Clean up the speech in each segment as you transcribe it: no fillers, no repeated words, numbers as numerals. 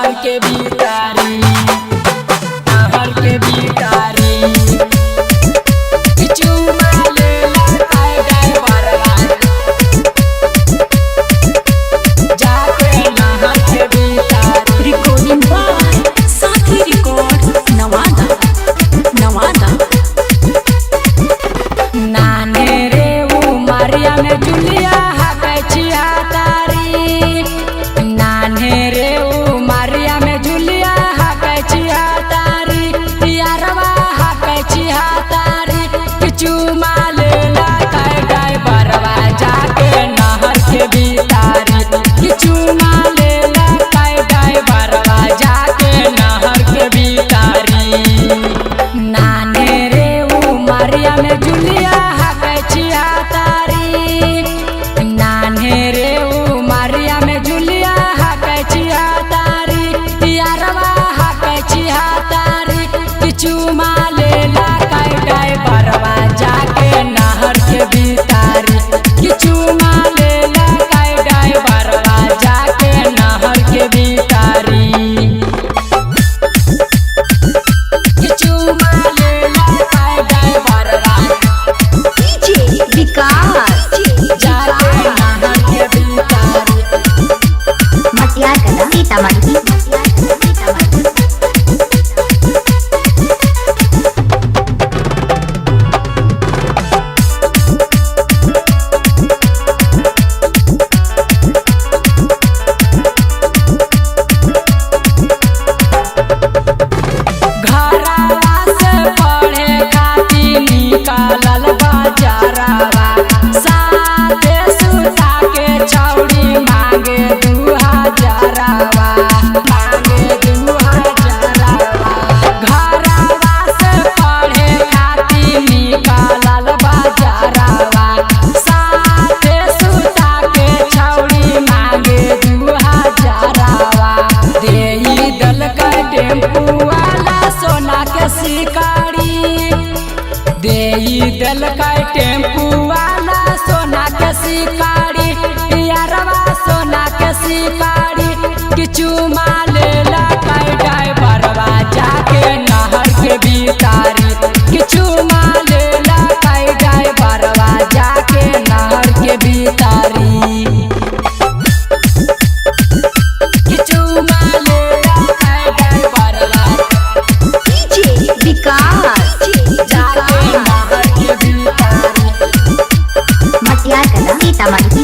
नहर के भीतारी, नहर के भीतारी चुमा लेला काय ड्राइवरवा जाके नहर के भीतारी। रिकॉर्डिंग बाय साथी रिकॉर्ड नवादा नवादा। नाने रे उमरिया में जुलिया हाकै छिया तारी, नाने रे उमरिया में जुलिया हाकै छिया तारी, यारवा हाकै छिया तारी चुमा लेला काय ड्राइवरवा जाके नहर के भीतारी, चुमा लेला काय ड्राइवरवा जाके नहर के भीतारी। नाने रे उमरिया में जुलिया हाकै छिया तारी, नाने रे उमरिया में जुलिया हाकै छिया तारी, यारवा हाकै छिया तारी चुमा लेला काय ड्राइवरवा जाके नहर के भीतारी, चुमा लेला काय ड्राइवरवा जाके नहर के भीतारी। चुमा लेला काय ड्राइवरवा डीजे विकास जाके नहर के भीतारी। मटियार कला सीतामढ़ी। घरवा से पढ़े खातिर निकालल बाजारवा, साथे सुता के छौड़ी मांगे 2000रवा, मांगे 2000रवा। घरवा से पढ़े खातिर निकालल बाजारवा, साथे सुता के छौड़ी मांगे 2000रवा। देई दलकै टेम्पू वाला सोना के शिकारी, देई दलकै टेम्पू वाला सोना के शिकारी, यारवा सोना के शिकारी चुमा लेला काय ड्राइवरवा जाके नहर के भीतारी, चुमा लेला काय ड्राइवरवा जाके नहर के भीतारी। चुमा लेला काय ड्राइवरवा डीजे विकास जाके नहर के भीतारी। मटियार कला सीतामढ़ी।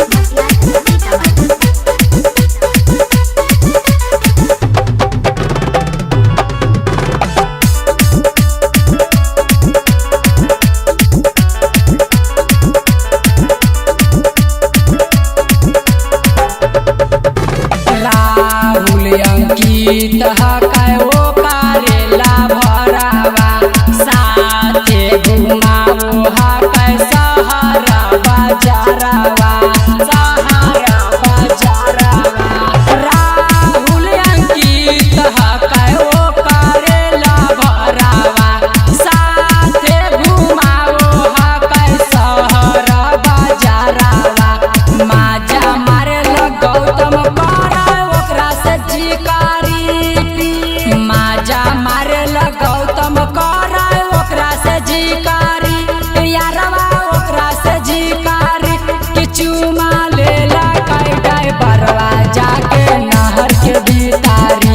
राहुल अंकित हकै ओ करेला भरावा, साथे घुमाओ हकै सहारा बाजारवा, सहारा बाजारवा। राहुल अंकित हकै ओ करेला भरावा, साथे घुमाओ हकै सहारा बाजारवा। माजा मारेल गौतम ओकरा से जिकारी, माजा मारेल गौतम कराय ओकरा से जिकारी, यारवा ओकरा से जिकारी चुमा लेला काय ड्राइवरवा जाके नहर के भीतारी,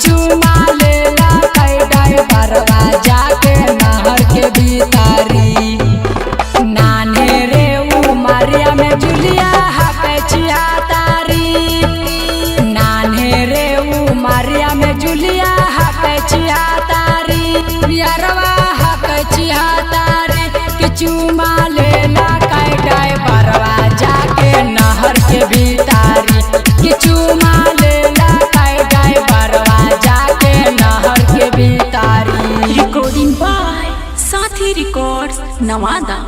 चुमा लेला काय ड्राइवरवा जाके नहर के भीतारी। नाने रे उमरिया में जुलिया हाकै छिया तारी, नाने रे उमरिया में जुलिया हाकै छिया तारी, यारवा हाकै छिया तारी चुमा लेला काय ड्राइवरवा जाके नहर के भीतारी, चुमा लेला काय ड्राइवरवा जाके नहर के भीतारी। रिकॉर्डिंग बाय साथी रिकॉर्ड्स नवादा।